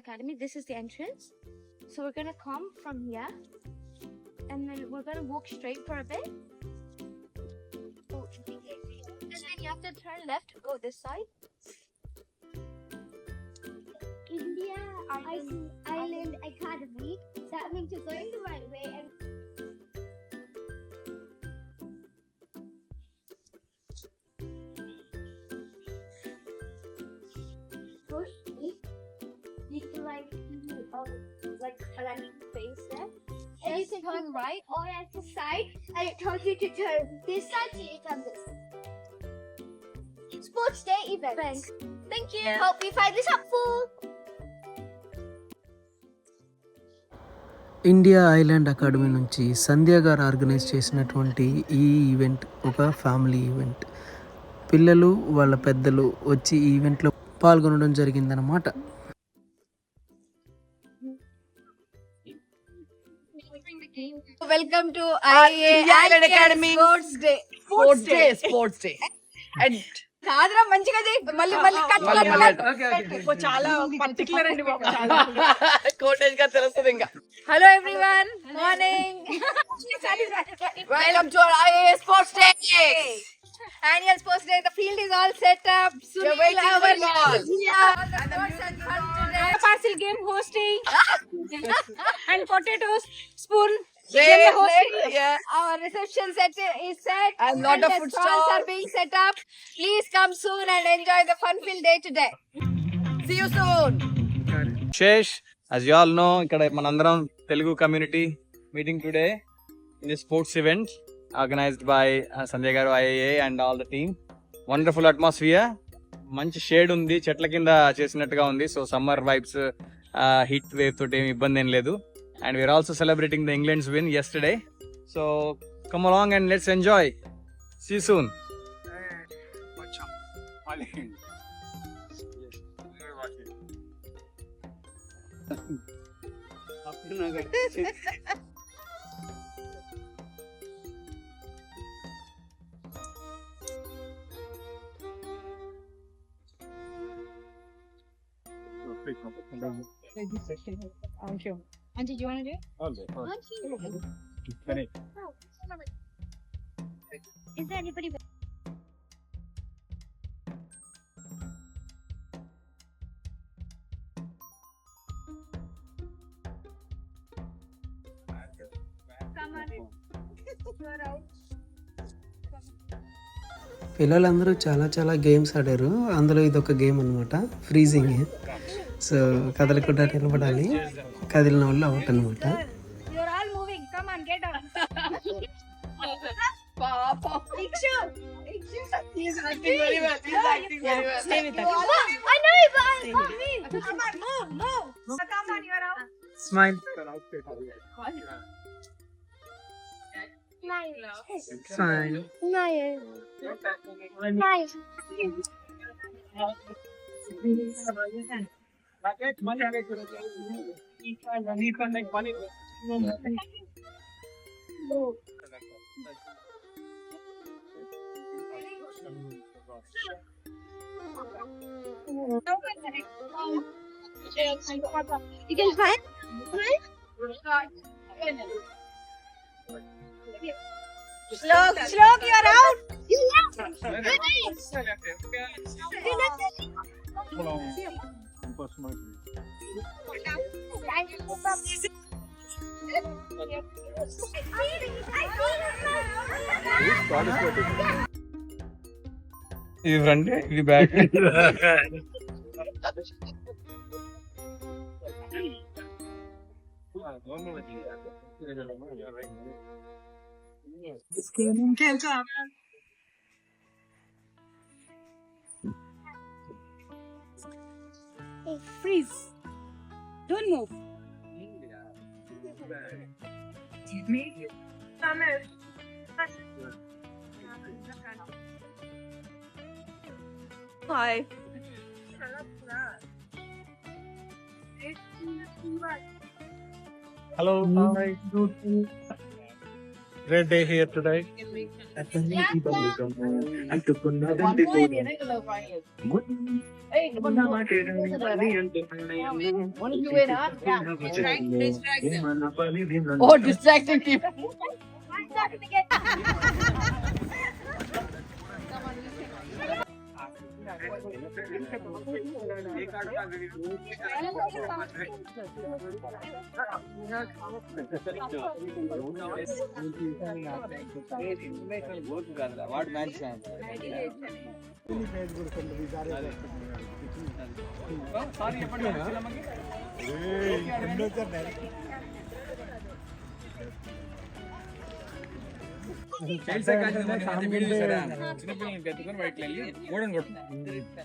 Academy. This is the entrance. So we're gonna come from here, and then we're gonna walk straight for a bit. And then you have to turn left to go this side. India Island Academy. That means you're going the right way. And you can like Face there. and you can turn right or at the side, and it tells you to turn this side, so you turn this side. Sports Day events. Thank you. Hope you find this helpful. India island academy నుంచి సంధ్య గారు organise చేసినటువంటి ఈ event ఒక family event. పిల్లలు వాళ్ళ పెద్దలు వచ్చి ఈ ఈవెంట్లో పాల్గొనడం జరిగిందనమాట. Welcome to IIA Island Academy Sports Day. And కాదురా మంచిగా మళ్ళీ చాలా పర్టికులర్ అండి కోటేజ్ గా తెలుస్తుంది ఇంకా. Hello everyone, morning. Welcome to IIA Sports Day. Annual Sports Day. The field is all set up. Parcel game hosting and potatoes spoon. Our reception set is set and lot of food stalls are being set up. Please come soon and enjoy the fun-filled day today. See you soon. Shesh, as you all know, ikkada manandaram Telugu community meeting today in a sports event organized by Sanjay garu IIA and all the team. Wonderful atmosphere. మంచి shade ఉంది, చెట్ల కింద చేసినట్టుగా ఉంది. So summer vibes, heat wave తోటి ఏమి ఇబ్బంది ఏం లేదు. And we're also celebrating the England's win yesterday. So come along and let's enjoy. See you soon. Auntie, do you want to do it? Is there anybody? పిల్లలందరూ చాలా games ఆడారు. అందులో ఇదొక గేమ్ అనమాట, ఫ్రీజింగ్. సో కదలకుండా నిలబడాలి, కదిలిన వాళ్ళు అవుట్ అనమాట. You're all moving. Come on, get on. Papa. Ikshu. He's acting very well. Stay with us. I know, but I can't move. Come on, move. Come on, you're out. Smile smile. You can find. Slok, you're out. ఇది front, ఇది back. Freeze. Don't move. Hi. Hello. Great day here today. Oh, distracting people. What match?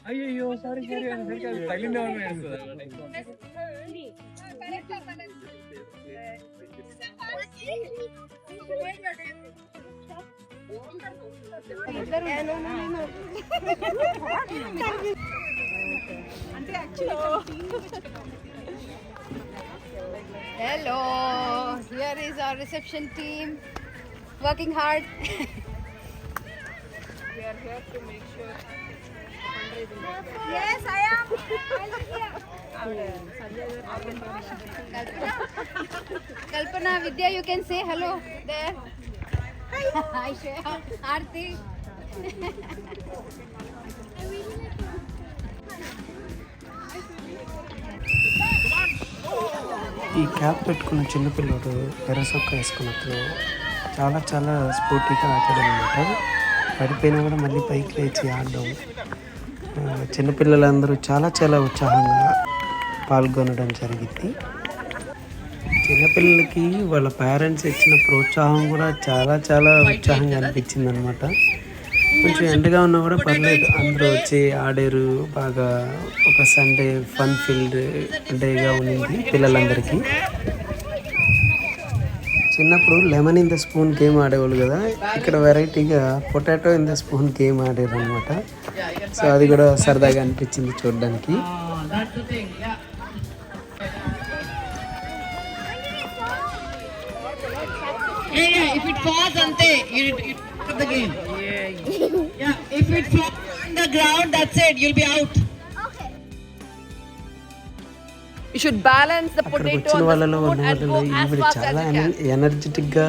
అయ్యో sorry తగిలిందే Hello, here is our reception team working hard. We are here to make sure. Yes, I am. Kalpana, Vidya, you can say hello there. Hi, Shreya. Aarti. ఈ cap పెట్టుకున్న చిన్నపిల్లడు ఎర్రసొక్క వేసుకున్నప్పుడు చాలా చాలా స్పోర్టీగా ఆడడం అనమాట. పడిపోయినా కూడా మళ్ళీ పైకి లేచి ఆడడం. చిన్నపిల్లలందరూ చాలా చాలా ఉత్సాహంగా పాల్గొనడం జరిగింది. చిన్నపిల్లలకి వాళ్ళ పేరెంట్స్ ఇచ్చిన ప్రోత్సాహం కూడా చాలా చాలా ఉత్సాహంగా అనిపించింది అనమాట. కొంచెం ఎండగా ఉన్నా కూడా పర్లేదు, అందరూ వచ్చి ఆడారు బాగా. ఒక సండే ఫన్ ఫీల్డ్ డేగా ఉన్నింది పిల్లలందరికీ. చిన్నప్పుడు lemon in the spoon game ఆడేవాళ్ళు కదా, ఇక్కడ వెరైటీగా potato in the spoon game ఆడారు అనమాట. సో అది కూడా సరదాగా అనిపించింది చూడడానికి. If it falls ante, you stop the game. Yeah. If it falls on the ground, that's it. You'll be out. You should balance the అక్కడికి potato వచ్చిన on వాళ్ళలో the spoon ఉన్న and వాళ్ళలో go as ఈవిడ fast as చాలా you can. ఎనర్జెటిక్గా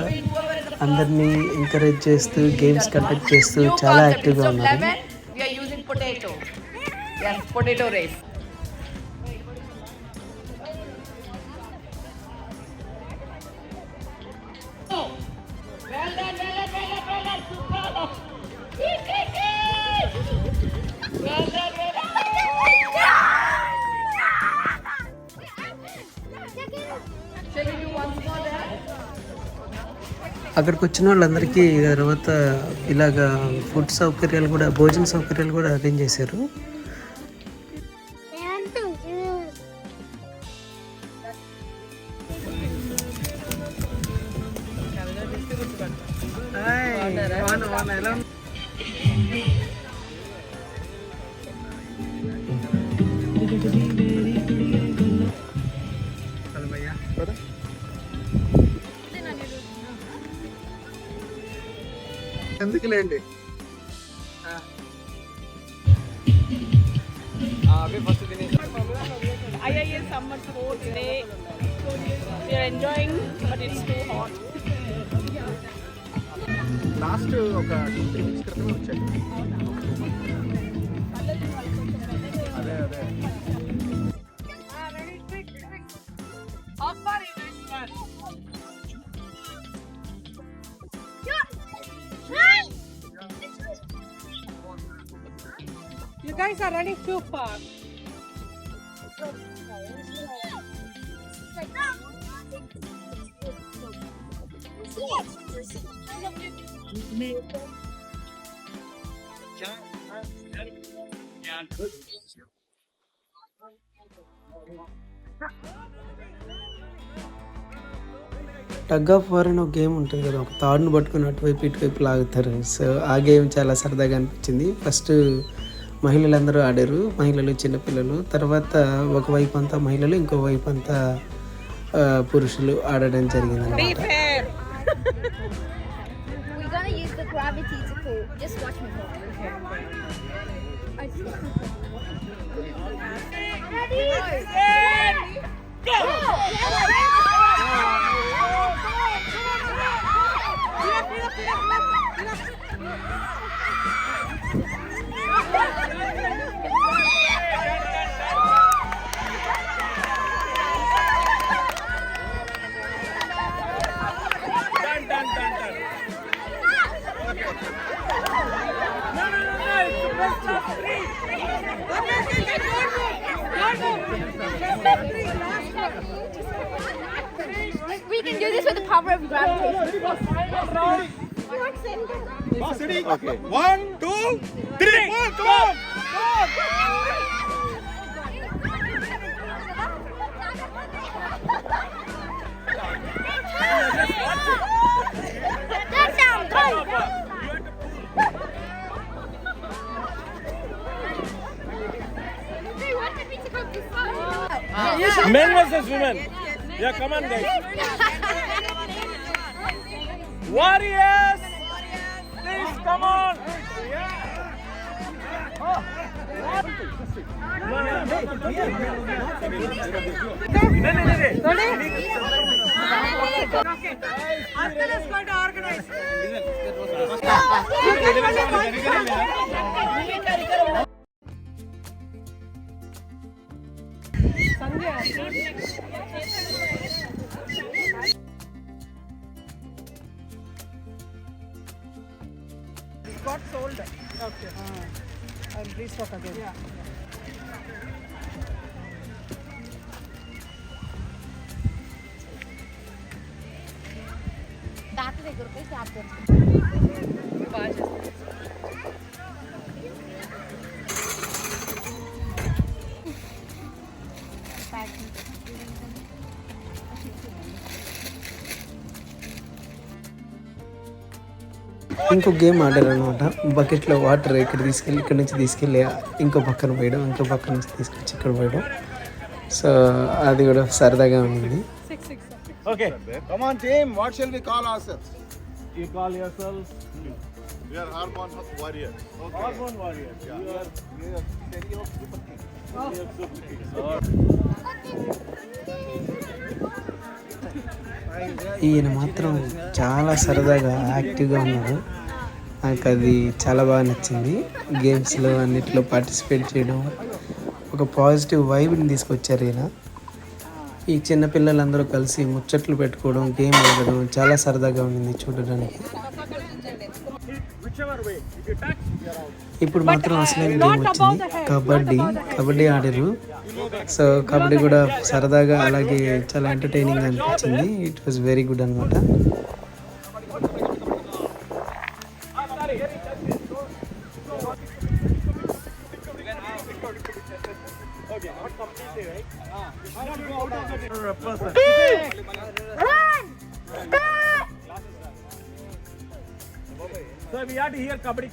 అందరినీ encourage చేస్తూ గేమ్స్ కండక్ట్ చేస్తూ New చాలా concept. యాక్టివ్గా Instead of ఉన్నారు. lemon, we are using potato. Yes, potato race. అక్కడికి వచ్చిన వాళ్ళందరికీ తర్వాత ఇలాగా ఫుడ్ సౌకర్యాలు కూడా, భోజన సౌకర్యాలు కూడా అరేంజ్ చేశారు. ఎందుకులేండి ఫస్ట్ తినేసి IIA summer sports day. We are enjoying, but it's too hot. Last ఒక 2-3 weeks క్రితమే వచ్చాను. అదే How far you guys run? You guys are running too far. Tug of war అని ఒక గేమ్ ఉంటుంది కదా, ఒక తాడును పట్టుకుని అటువైపు ఇటువైపు లాగుతారు. సో ఆ గేమ్ చాలా సరదాగా అనిపించింది. ఫస్ట్ మహిళలందరూ ఆడారు, మహిళలు చిన్నపిల్లలు. తర్వాత ఒకవైపు అంతా మహిళలు, ఇంకో వైపు అంతా పురుషులు ఆడడం జరిగింది అన్నమాట. gravity to pull. Just watch me pull. I just Ready? We can do this with the power of gravitation. Okay. 1, 2, 3, 4, come on! That sounds good. They wanted me to go this side. Men versus women. Yeah, come on, guys. Warriors! Please, come on! Got sold. Okay. I'll restock again. Yeah. ఇంకో game ఆడారు అనమాట. బకెట్లో water ఇక్కడ తీసుకెళ్ళి ఇక్కడ నుంచి తీసుకెళ్ళి ఇంకో పక్కన పోయడం, ఇంకో పక్క నుంచి తీసుకొచ్చి ఇక్కడ పోయడం. సో అది కూడా సరదాగా ఉంది. Okay. Come on, team. What shall we call ourselves? You call yourselves? We are Hormone Warriors. Okay. Hormone Warriors. Yeah. You are stereo super king. Stereo super king. ఈయన మాత్రం చాలా సరదాగా యాక్టివ్గా ఉన్నాడు. నాకు అది చాలా బాగా నచ్చింది. గేమ్స్లో అన్నిట్లో పార్టిసిపేట్ చేయడం, ఒక పాజిటివ్ వైబ్ని తీసుకొచ్చారు ఈయన. ఈ చిన్నపిల్లలందరూ కలిసి ముచ్చట్లు పెట్టుకోవడం, గేమ్ ఆడడం చాలా సరదాగా ఉండింది చూడడానికి. ఇప్పుడు మాత్రం అసలు గేమ్ వచ్చింది, కబడ్డీ ఆడారు. సో కబడ్డీ కూడా సరదాగా అలాగే చాలా ఎంటర్టైనింగ్ అనిపించింది. ఇట్ వాజ్ వెరీ గుడ్ అనమాట. So we have to hear kabaddi.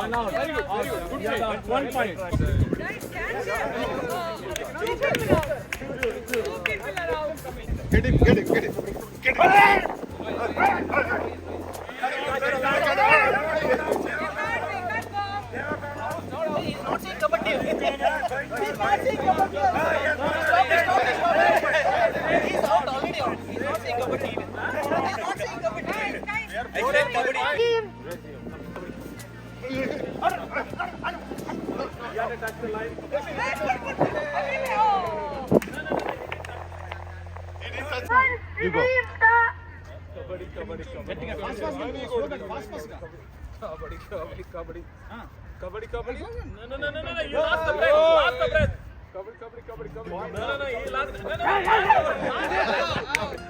One out. Yeah, 1 point. Get him. You go. Kabaddi. No. You lost the breath. Kabaddi.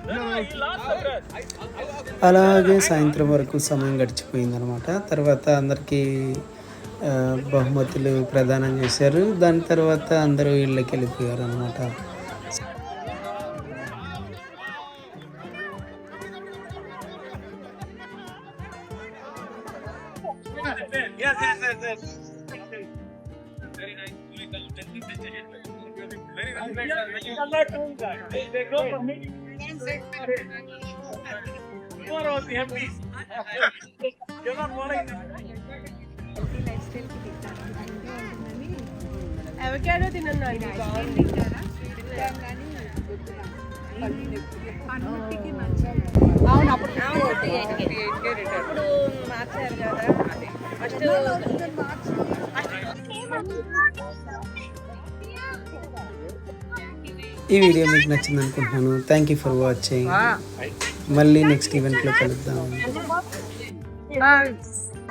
No. He lost the breath. అలాగే సాయంత్రం వరకు సమయం గడిచిపోయిందనమాట. తర్వాత అందరికీ బహుమతులు ప్రదానం చేశారు. దాని తర్వాత అందరూ ఇళ్ళకి వెళ్ళిపోయారు అనమాట. Yes. Very nice. Very nice. They go for me. Avocado తినండి బాగుంది. అవును అప్పుడు ఇప్పుడు మార్చారు కదా. ఫస్ట్ ఈ వీడియో మీకు నచ్చింది అనుకుంటున్నాను. Thank you for watching. మళ్ళీ నెక్స్ట్ ఈవెంట్లో కలుద్దాం.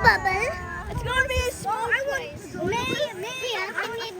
Bubble. It's gonna be a small place. Maybe I need